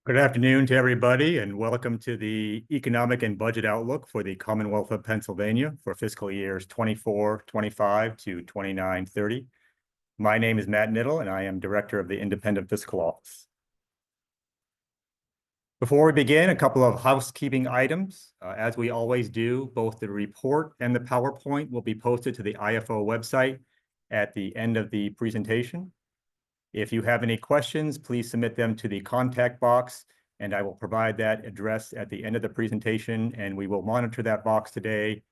Good afternoon to everybody, and welcome to the Economic and Budget Outlook for the Commonwealth of Pennsylvania for fiscal years 24-25 to 29-30. My name is Matt Niddle, and I am Director of the Independent Fiscal Office. Before we begin, a couple of housekeeping items. As we always do, both the report and the PowerPoint will be posted to the IFO website at the end of the presentation. If you have any questions, please submit them to the contact box, and I will provide that address at the end of the presentation, and we will monitor that box today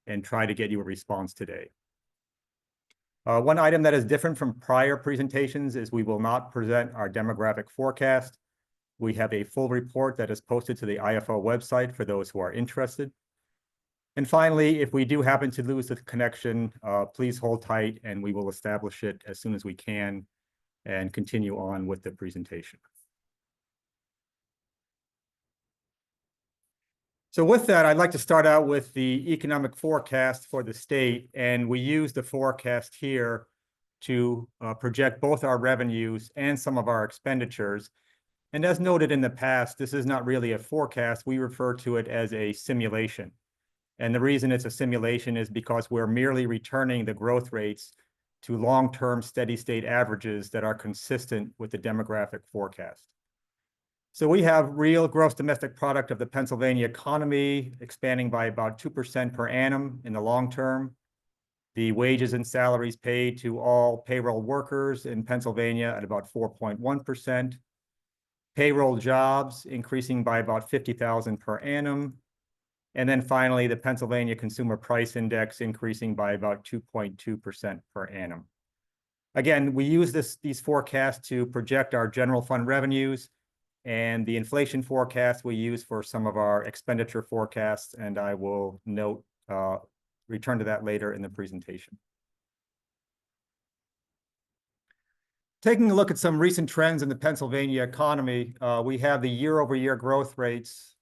and try to get you a response today. One item that is different from prior presentations is we will not present our demographic forecast. We have a full report that is posted to the IFO website for those who are interested. And finally, if we do happen to lose the connection, please hold tight and we will establish it as soon as we can and continue on with the presentation. So with that, I'd like to start out with the economic forecast for the state, and we use the forecast here to project both our revenues and some of our expenditures. And as noted in the past, this is not really a forecast. We refer to it as a simulation. And the reason it's a simulation is because we're merely returning the growth rates to long-term steady state averages that are consistent with the demographic forecast. So we have real gross domestic product of the Pennsylvania economy expanding by about 2% per annum in the long term. The wages and salaries paid to all payroll workers in Pennsylvania at about 4.1%. Payroll jobs increasing by about 50,000 per annum. And then finally, the Pennsylvania Consumer Price Index increasing by about 2.2% per annum. Again, we use these forecasts to project our general fund revenues, and the inflation forecast we use for some of our expenditure forecasts, and I will return to that later in the presentation. Taking a look at some recent trends in the Pennsylvania economy, we have the year-over-year growth rates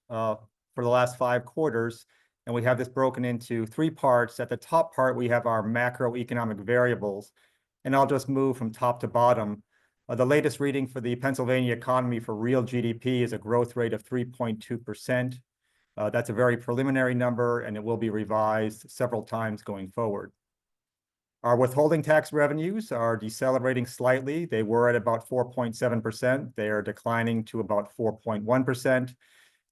for the last 5 quarters, and we have this broken into 3 parts. At the top part, we have our macroeconomic variables, and I'll just move from top to bottom. The latest reading for the Pennsylvania economy for real GDP is a growth rate of 3.2%. That's a very preliminary number, and it will be revised several times going forward. Our withholding tax revenues are decelerating slightly. They were at about 4.7%. They are declining to about 4.1%.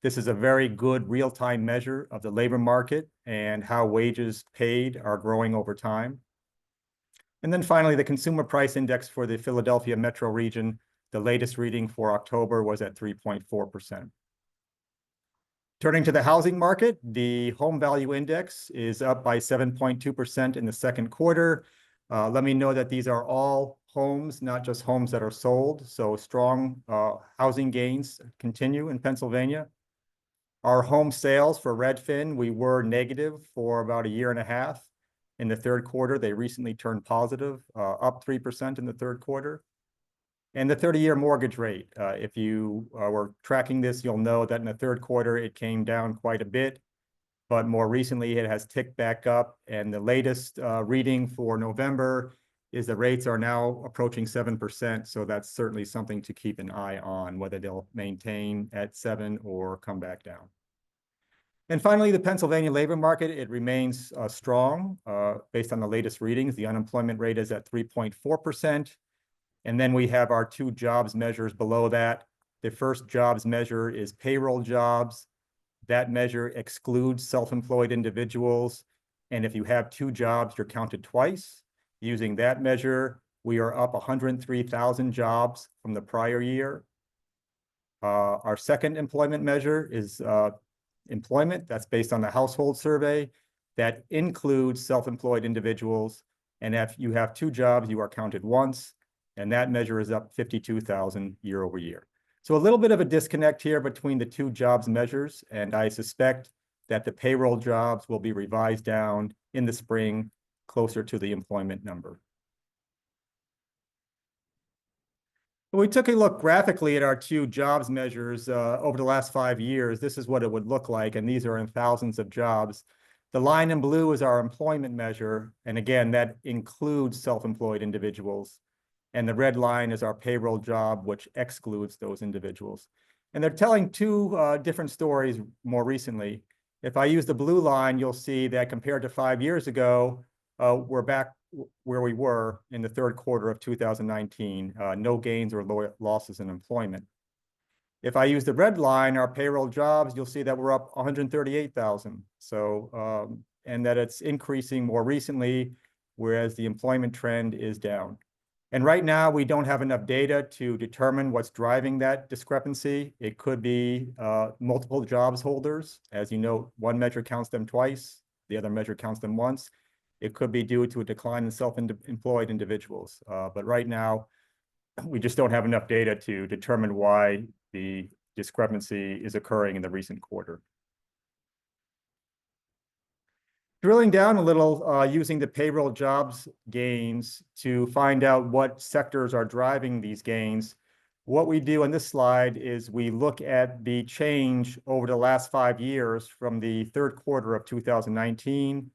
This is a very good real-time measure of the labor market and how wages paid are growing over time. And then finally, the Consumer Price Index for the Philadelphia metro region, the latest reading for October was at 3.4%. Turning to the housing market, the Home Value Index is up by 7.2% in the second quarter. Let me know that these are all homes, not just homes that are sold. So strong housing gains continue in Pennsylvania. Our home sales for Redfin, we were negative for about 1.5 years. In the third quarter, they recently turned positive, up 3% in the third quarter. And the 30-year mortgage rate, if you were tracking this, you'll know that in the third quarter, it came down quite a bit. But more recently, it has ticked back up. And the latest reading for November is the rates are now approaching 7%. So that's certainly something to keep an eye on, whether they'll maintain at 7 or come back down. And finally, the Pennsylvania labor market, it remains strong based on the latest readings. The unemployment rate is at 3.4%. And then we have our 2 jobs measures below that. The first jobs measure is payroll jobs. That measure excludes self-employed individuals. And if you have 2 jobs, you're counted twice. Using that measure, we are up 103,000 jobs from the prior year. Our second employment measure is employment. That's based on the household survey. That includes self-employed individuals. And if you have 2 jobs, you are counted once. And that measure is up 52,000 year over year. So a little bit of a disconnect here between the 2 jobs measures. And I suspect that the payroll jobs will be revised down in the spring closer to the employment number. We took a look graphically at our 2 jobs measures over the last 5 years. This is what it would look like, and these are in thousands of jobs. The line in blue is our employment measure, and again, that includes self-employed individuals. And the red line is our payroll job, which excludes those individuals. And they're telling two different stories more recently. If I use the blue line, you'll see that compared to 5 years ago, we're back where we were in the third quarter of 2019, no gains or losses in employment. If I use the red line, our payroll jobs, you'll see that we're up 138,000. So, and that it's increasing more recently, whereas the employment trend is down. And right now, we don't have enough data to determine what's driving that discrepancy. It could be multiple jobs holders. As you know, one measure counts them twice, the other measure counts them once. It could be due to a decline in self-employed individuals. But right now, we just don't have enough data to determine why the discrepancy is occurring in the recent quarter. Drilling down a little, using the payroll jobs gains to find out what sectors are driving these gains, what we do on this slide is we look at the change over the last 5 years from the third quarter of 2019,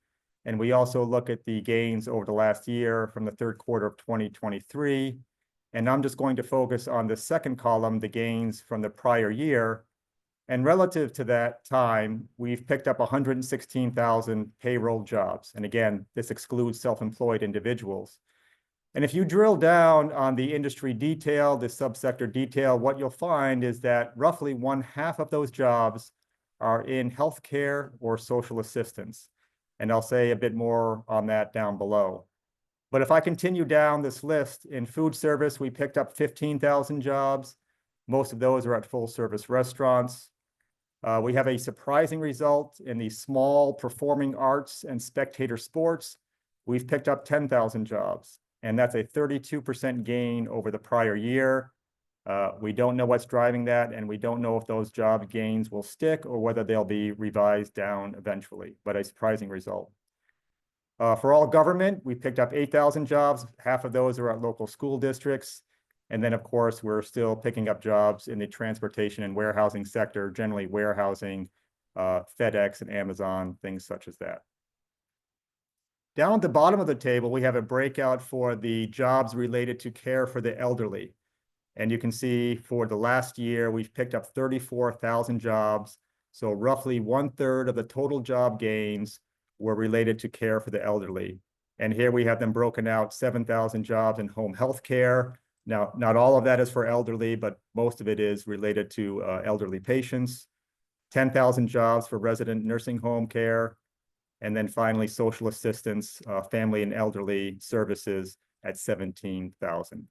and we also look at the gains over the last year from the third quarter of 2023. And I'm just going to focus on the second column, the gains from the prior year. And relative to that time, we've picked up 116,000 payroll jobs. And again, this excludes self-employed individuals. And if you drill down on the industry detail, the subsector detail, what you'll find is that roughly 1/2 of those jobs are in healthcare or social assistance. And I'll say a bit more on that down below. But if I continue down this list, in food service, we picked up 15,000 jobs. Most of those are at full service restaurants. We have a surprising result in the small performing arts and spectator sports. We've picked up 10,000 jobs, and that's a 32% gain over the prior year. We don't know what's driving that, and we don't know if those job gains will stick or whether they'll be revised down eventually, but a surprising result. For all government, we picked up 8,000 jobs. Half of those are at local school districts. And then, of course, we're still picking up jobs in the transportation and warehousing sector, generally warehousing, FedEx and Amazon, things such as that. Down at the bottom of the table, we have a breakout for the jobs related to care for the elderly. And you can see for the last year, we've picked up 34,000 jobs. So roughly 1/3 of the total job gains were related to care for the elderly. And here we have them broken out, 7,000 jobs in home health care. Now, not all of that is for elderly, but most of it is related to elderly patients. 10,000 jobs for resident nursing home care. And then finally, social assistance, family and elderly services at 17,000.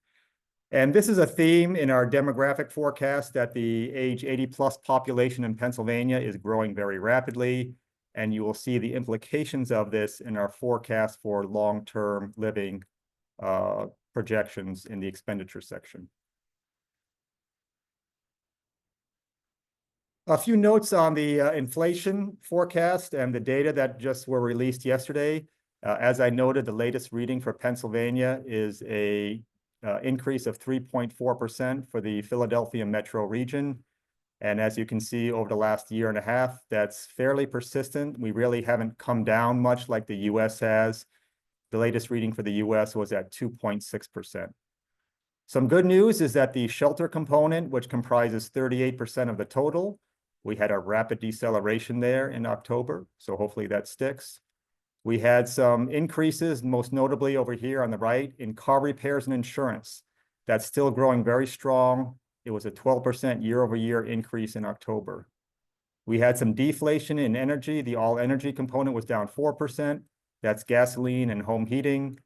And this is a theme in our demographic forecast that the age 80+ population in Pennsylvania is growing very rapidly. And you will see the implications of this in our forecast for long-term living projections in the expenditure section. A few notes on the inflation forecast and the data that just were released yesterday. As I noted, the latest reading for Pennsylvania is a increase of 3.4% for the Philadelphia metro region. And as you can see over the last year and a half, that's fairly persistent. We really haven't come down much like the US has. The latest reading for the US was at 2.6%. Some good news is that the shelter component, which comprises 38% of the total, we had a rapid deceleration there in October, so hopefully that sticks. We had some increases, most notably over here on the right, in car repairs and insurance. That's still growing very strong. It was a 12% year-over-year increase in October. We had some deflation in energy. The all energy component was down 4%. That's gasoline and home heating.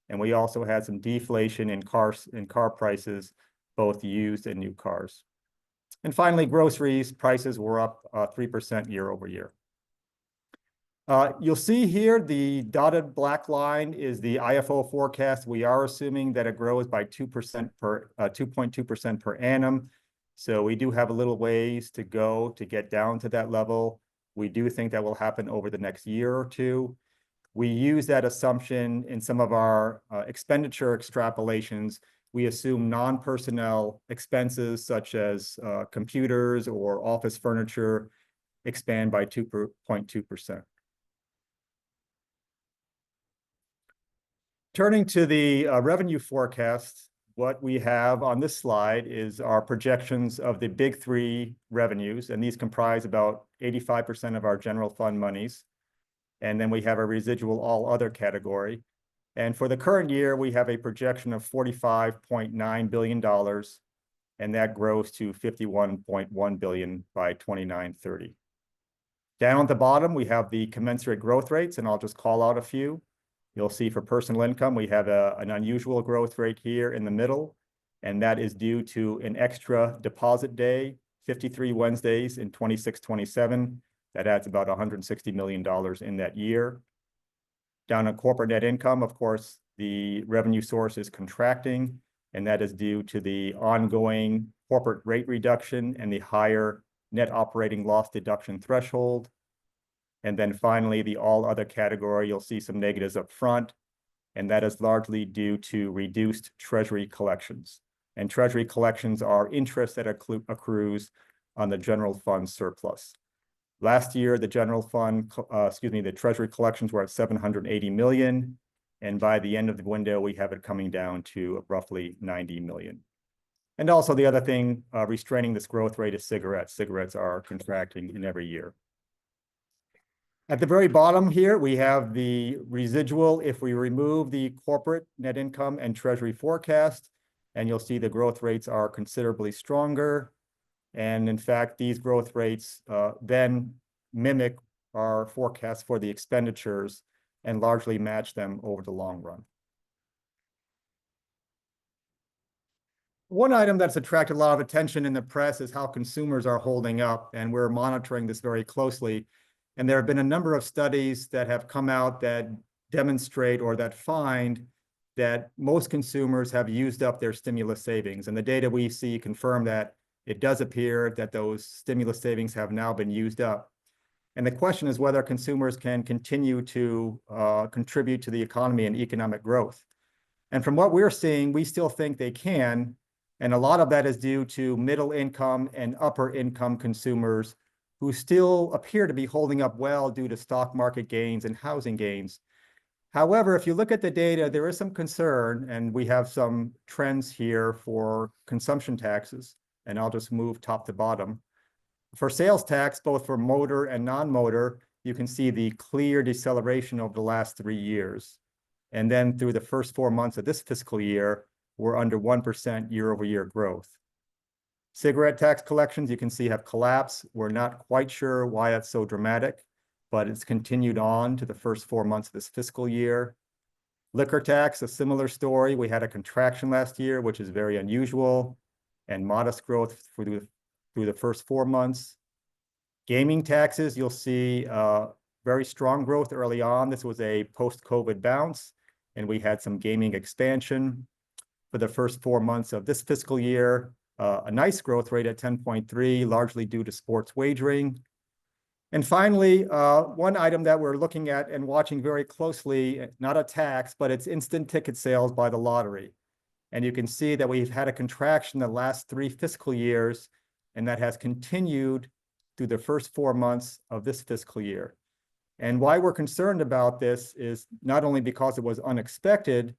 And we also had some deflation in car prices, both used and new cars. And finally, groceries prices were up 3% year-over-year. You'll see here the dotted black line is the IFO forecast. We are assuming that it grows by 2.2% per annum. So we do have a little ways to go to get down to that level. We do think that will happen over the next year or two. We use that assumption in some of our expenditure extrapolations. We assume non-personnel expenses such as computers or office furniture expand by 2.2%. Turning to the revenue forecast, what we have on this slide is our projections of the big three revenues, and these comprise about 85% of our general fund monies. And then we have a residual all other category. And for the current year, we have a projection of $45.9 billion, and that grows to $51.1 billion by 2930. Down at the bottom, we have the commensurate growth rates, and I'll just call out a few. You'll see for personal income, we have an unusual growth rate here in the middle, and that is due to an extra deposit day, 53 Wednesdays in 26-27. That adds about $160 million in that year. Down at corporate net income, of course, the revenue source is contracting, and that is due to the ongoing corporate rate reduction and the higher net operating loss deduction threshold. And then finally, the all other category, you'll see some negatives up front, and that is largely due to reduced Treasury collections. And Treasury collections are interest that accrues on the general fund surplus. Last year, the the Treasury collections were at $780 million, and by the end of the window, we have it coming down to roughly $90 million. And also the other thing restraining this growth rate is cigarettes. Cigarettes are contracting in every year. At the very bottom here, we have the residual if we remove the corporate net income and Treasury forecast, and you'll see the growth rates are considerably stronger. And in fact, these growth rates then mimic our forecast for the expenditures and largely match them over the long run. One item that's attracted a lot of attention in the press is how consumers are holding up, and we're monitoring this very closely. And there have been a number of studies that have come out that demonstrate or that find that most consumers have used up their stimulus savings. And the data we see confirm that it does appear that those stimulus savings have now been used up. And the question is whether consumers can continue to contribute to the economy and economic growth. And from what we're seeing, we still think they can. And a lot of that is due to middle income and upper income consumers who still appear to be holding up well due to stock market gains and housing gains. However, if you look at the data, there is some concern, and we have some trends here for consumption taxes, and I'll just move top to bottom. For sales tax, both for motor and non-motor, you can see the clear deceleration over the last 3 years. And then through the first 4 months of this fiscal year, we're under 1% year-over-year growth. Cigarette tax collections, you can see, have collapsed. We're not quite sure why that's so dramatic, but it's continued on to the first 4 months of this fiscal year. Liquor tax, a similar story. We had a contraction last year, which is very unusual, and modest growth through the first 4 months. Gaming taxes, you'll see very strong growth early on. This was a post-COVID bounce, and we had some gaming expansion. For the first 4 months of this fiscal year, a nice growth rate at 10.3, largely due to sports wagering. And finally, one item that we're looking at and watching very closely, not a tax, but it's instant ticket sales by the lottery. And you can see that we've had a contraction the last 3 fiscal years, and that has continued through the first 4 months of this fiscal year. And why we're concerned about this is not only because it was unexpected,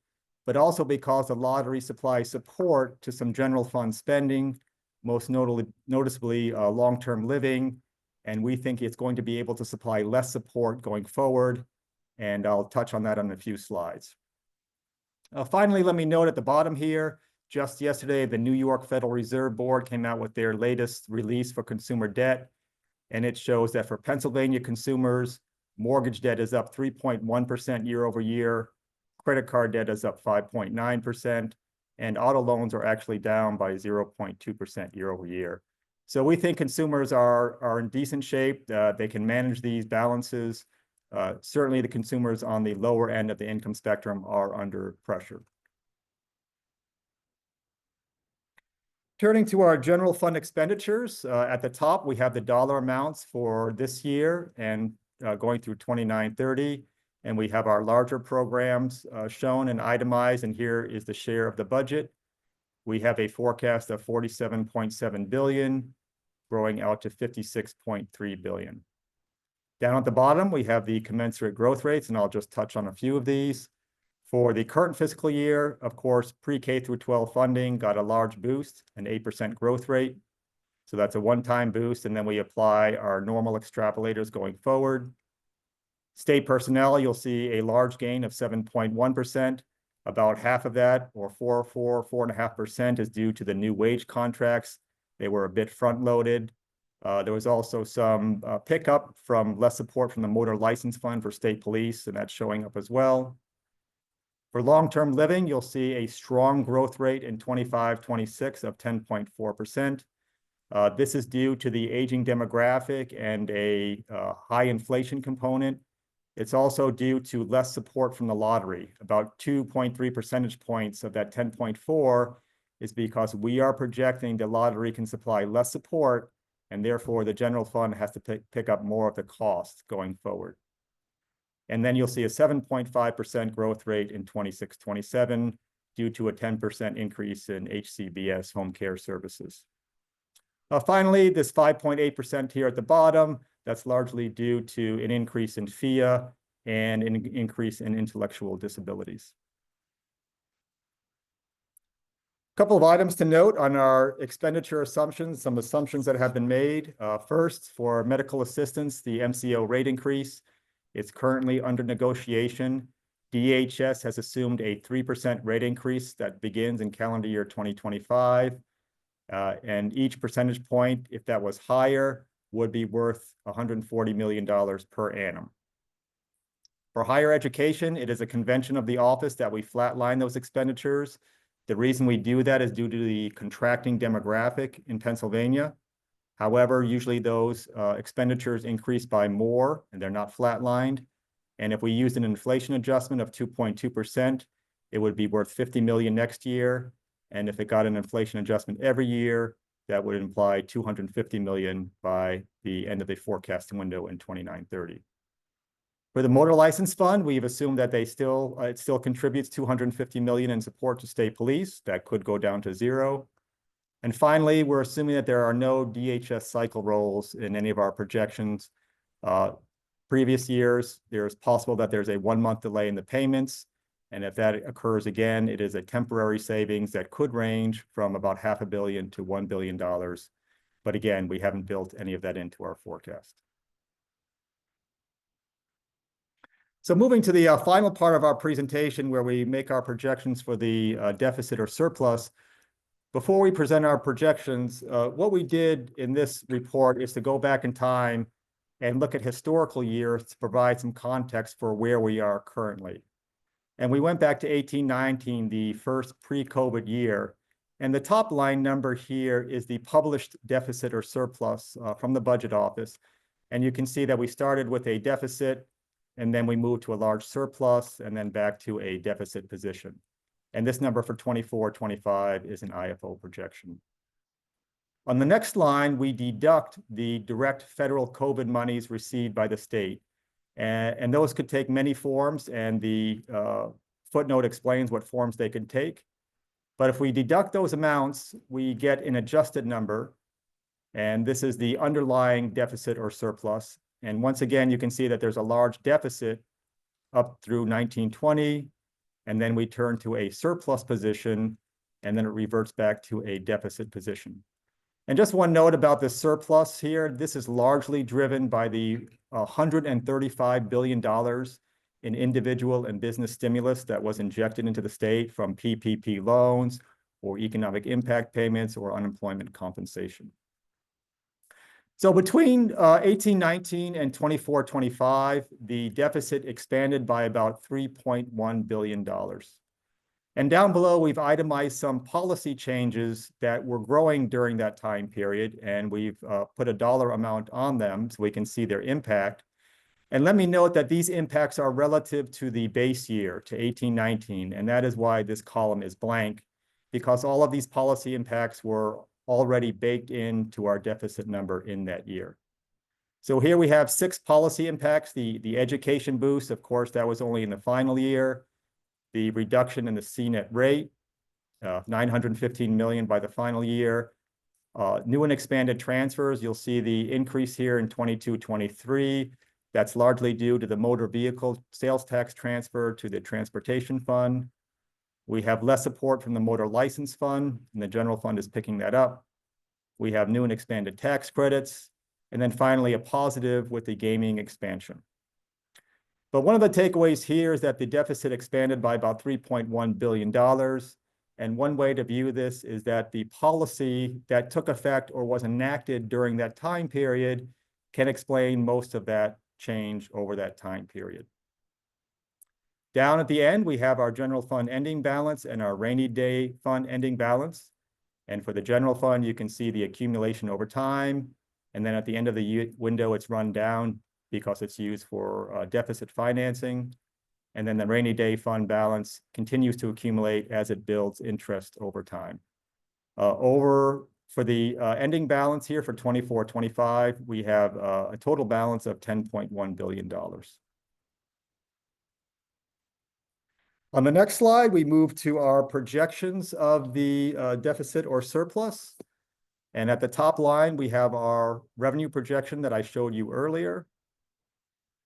but also because the lottery supplies support to some general fund spending, most noticeably long-term living, and we think it's going to be able to supply less support going forward, and I'll touch on that on a few slides. Finally, let me note at the bottom here, just yesterday, the New York Federal Reserve Board came out with their latest release for consumer debt, and it shows that for Pennsylvania consumers, mortgage debt is up 3.1% year over year, credit card debt is up 5.9%, and auto loans are actually down by 0.2% year over year. So we think consumers are in decent shape. They can manage these balances. Certainly the consumers on the lower end of the income spectrum are under pressure. Turning to our general fund expenditures, at the top, we have the dollar amounts for this year and going through 2930. And we have our larger programs shown and itemized, and here is the share of the budget. We have a forecast of $47.7 billion, growing out to $56.3 billion. Down at the bottom, we have the commensurate growth rates, and I'll just touch on a few of these. For the current fiscal year, of course, pre-K through 12 funding got a large boost, an 8% growth rate. So that's a one-time boost, and then we apply our normal extrapolators going forward. State personnel, you'll see a large gain of 7.1%. About half of that, or 4.5%, is due to the new wage contracts. They were a bit front-loaded. There was also some pickup from less support from the motor license fund for state police, and that's showing up as well. For long-term living, you'll see a strong growth rate in 25-26 of 10.4%. This is due to the aging demographic and a high inflation component. It's also due to less support from the lottery. About 2.3 percentage points of that 10.4 is because we are projecting the lottery can supply less support, and therefore the general fund has to pick up more of the cost going forward. And then you'll see a 7.5% growth rate in 26-27 due to a 10% increase in HCBS home care services. Finally, this 5.8% here at the bottom, that's largely due to an increase in FIA and an increase in intellectual disabilities. A couple of items to note on our expenditure assumptions, some assumptions that have been made. First, for medical assistance, the MCO rate increase. It's currently under negotiation. DHS has assumed a 3% rate increase that begins in calendar year 2025. And each percentage point, if that was higher, would be worth $140 million per annum. For higher education, it is a convention of the office that we flatline those expenditures. The reason we do that is due to the contracting demographic in Pennsylvania. However, usually those expenditures increase by more, and they're not flatlined. And if we used an inflation adjustment of 2.2%, it would be worth $50 million next year. And if it got an inflation adjustment every year, that would imply $250 million by the end of the forecast window in 29-30. For the motor license fund, we've assumed that it still contributes $250 million in support to state police. That could go down to zero. And finally, we're assuming that there are no DHS cycle rolls in any of our projections. Previous years, there's possible that there's a 1-month delay in the payments. And if that occurs again, it is a temporary savings that could range from about $500 million to $1 billion. But again, we haven't built any of that into our forecast. So moving to the final part of our presentation where we make our projections for the deficit or surplus. Before we present our projections, what we did in this report is to go back in time and look at historical years to provide some context for where we are currently. And we went back to 1819, the first pre-COVID year. And the top line number here is the published deficit or surplus from the budget office. And you can see that we started with a deficit, and then we moved to a large surplus, and then back to a deficit position. And this number for 24-25 is an IFO projection. On the next line, we deduct the direct federal COVID monies received by the state. And those could take many forms, and the footnote explains what forms they could take. But if we deduct those amounts, we get an adjusted number. And this is the underlying deficit or surplus. And once again, you can see that there's a large deficit up through 1920. And then we turn to a surplus position, and then it reverts back to a deficit position. And just one note about the surplus here, this is largely driven by the $135 billion in individual and business stimulus that was injected into the state from PPP loans or economic impact payments or unemployment compensation. So between 1819 and 24-25, the deficit expanded by about $3.1 billion. And down below, we've itemized some policy changes that were growing during that time period, and we've put a dollar amount on them so we can see their impact. And let me note that these impacts are relative to the base year, to 1819, and that is why this column is blank, because all of these policy impacts were already baked into our deficit number in that year. So here we have 6 policy impacts. The education boost, of course, that was only in the final year. The reduction in the CNET rate, $915 million by the final year. New and expanded transfers, you'll see the increase here in 22-23. That's largely due to the motor vehicle sales tax transfer to the transportation fund. We have less support from the motor license fund, and the general fund is picking that up. We have new and expanded tax credits, and then finally a positive with the gaming expansion. But one of the takeaways here is that the deficit expanded by about $3.1 billion. And one way to view this is that the policy that took effect or was enacted during that time period can explain most of that change over that time period. Down at the end, we have our general fund ending balance and our rainy day fund ending balance. And for the general fund, you can see the accumulation over time. And then at the end of the window, it's run down because it's used for deficit financing. And then the rainy day fund balance continues to accumulate as it builds interest over time. For the ending balance here for 24-25, we have a total balance of $10.1 billion. On the next slide, we move to our projections of the deficit or surplus. And at the top line, we have our revenue projection that I showed you earlier.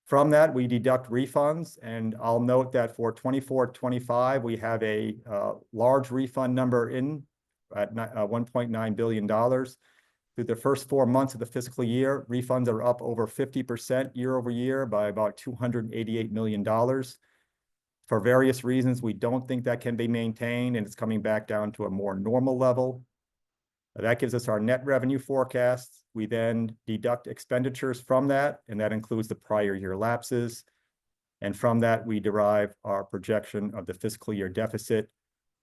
From that, we deduct refunds, and I'll note that for 24-25, we have a large refund number in at $1.9 billion. Through the first 4 months of the fiscal year, refunds are up over 50% year over year by about $288 million. For various reasons, we don't think that can be maintained, and it's coming back down to a more normal level. That gives us our net revenue forecast. We then deduct expenditures from that, and that includes the prior year lapses. And from that, we derive our projection of the fiscal year deficit,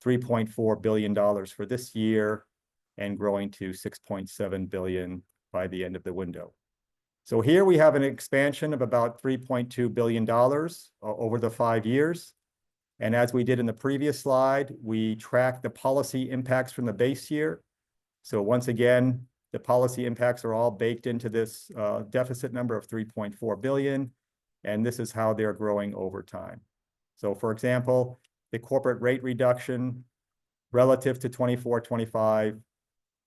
$3.4 billion for this year, and growing to $6.7 billion by the end of the window. So here we have an expansion of about $3.2 billion over the 5 years. And as we did in the previous slide, we track the policy impacts from the base year. So once again, the policy impacts are all baked into this deficit number of $3.4 billion, and this is how they're growing over time. So for example, the corporate rate reduction relative to 24-25,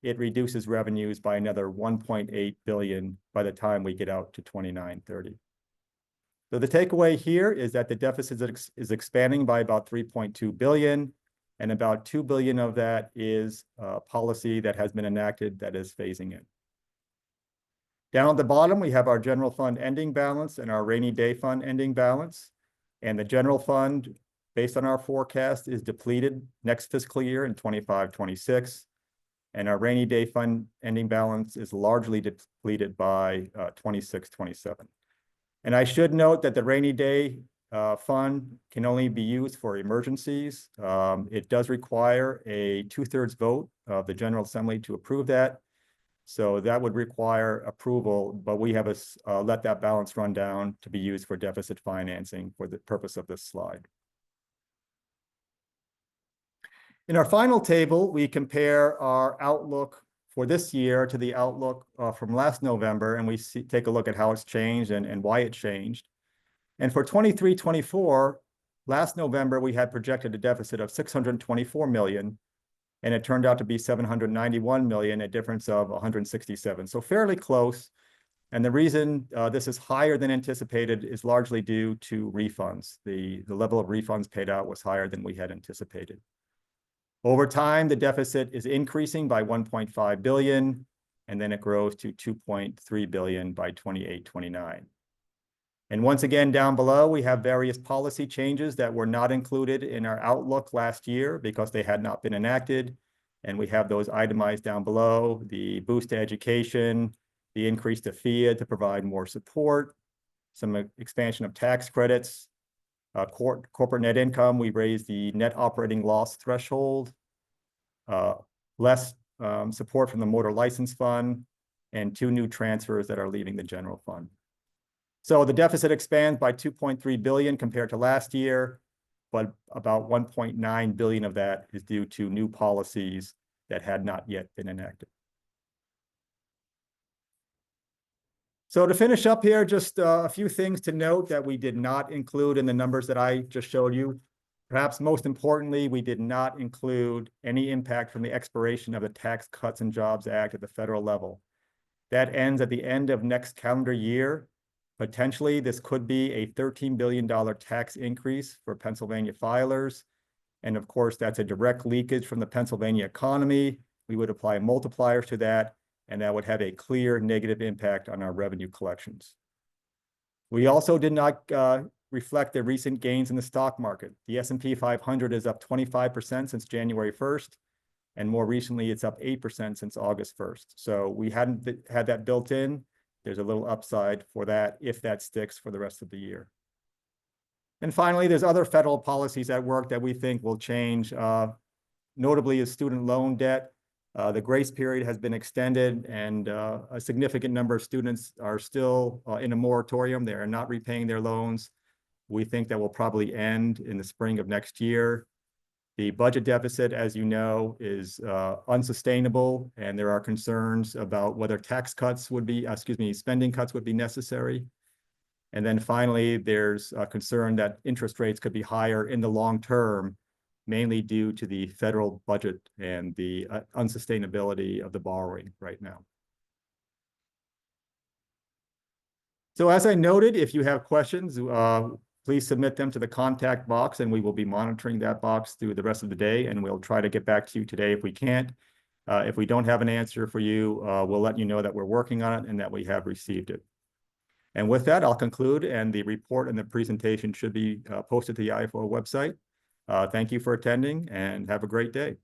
it reduces revenues by another $1.8 billion by the time we get out to 29-30. So the takeaway here is that the deficit is expanding by about $3.2 billion, and about $2 billion of that is policy that has been enacted that is phasing in. Down at the bottom, we have our general fund ending balance and our rainy day fund ending balance. And the general fund, based on our forecast, is depleted next fiscal year in 25-26. And our rainy day fund ending balance is largely depleted by 26-27. And I should note that the rainy day fund can only be used for emergencies. It does require a 2/3 vote of the General Assembly to approve that. So that would require approval, but we have let that balance run down to be used for deficit financing for the purpose of this slide. In our final table, we compare our outlook for this year to the outlook from last November, and we take a look at how it's changed and why it changed. And for 23-24, last November, we had projected a deficit of $624 million, and it turned out to be $791 million, a difference of 167. So fairly close. And the reason this is higher than anticipated is largely due to refunds. The level of refunds paid out was higher than we had anticipated. Over time, the deficit is increasing by $1.5 billion, and then it grows to $2.3 billion by 28-29. And once again, down below, we have various policy changes that were not included in our outlook last year because they had not been enacted. And we have those itemized down below: the boost to education, the increase to FIA to provide more support, some expansion of tax credits, corporate net income. We raised the net operating loss threshold, less support from the motor license fund, and 2 new transfers that are leaving the general fund. So the deficit expands by $2.3 billion compared to last year, but about $1.9 billion of that is due to new policies that had not yet been enacted. So to finish up here, just a few things to note that we did not include in the numbers that I just showed you. Perhaps most importantly, we did not include any impact from the expiration of the Tax Cuts and Jobs Act at the federal level. That ends at the end of next calendar year. Potentially, this could be a $13 billion tax increase for Pennsylvania filers. And of course, that's a direct leakage from the Pennsylvania economy. We would apply multipliers to that, and that would have a clear negative impact on our revenue collections. We also did not reflect the recent gains in the stock market. The S&P 500 is up 25% since January 1st, and more recently, it's up 8% since August 1st. So we hadn't had that built in. There's a little upside for that if that sticks for the rest of the year. And finally, there's other federal policies at work that we think will change, notably is student loan debt. The grace period has been extended, and a significant number of students are still in a moratorium. They are not repaying their loans. We think that will probably end in the spring of next year. The budget deficit, as you know, is unsustainable, and there are concerns about whether tax cuts would be, spending cuts would be necessary. And then finally, there's a concern that interest rates could be higher in the long term, mainly due to the federal budget and the unsustainability of the borrowing right now. So as I noted, if you have questions, please submit them to the contact box, and we will be monitoring that box through the rest of the day, and we'll try to get back to you today if we can't. If we don't have an answer for you, we'll let you know that we're working on it and that we have received it. And with that, I'll conclude, and the report and the presentation should be posted to the IFO website. Thank you for attending, and have a great day.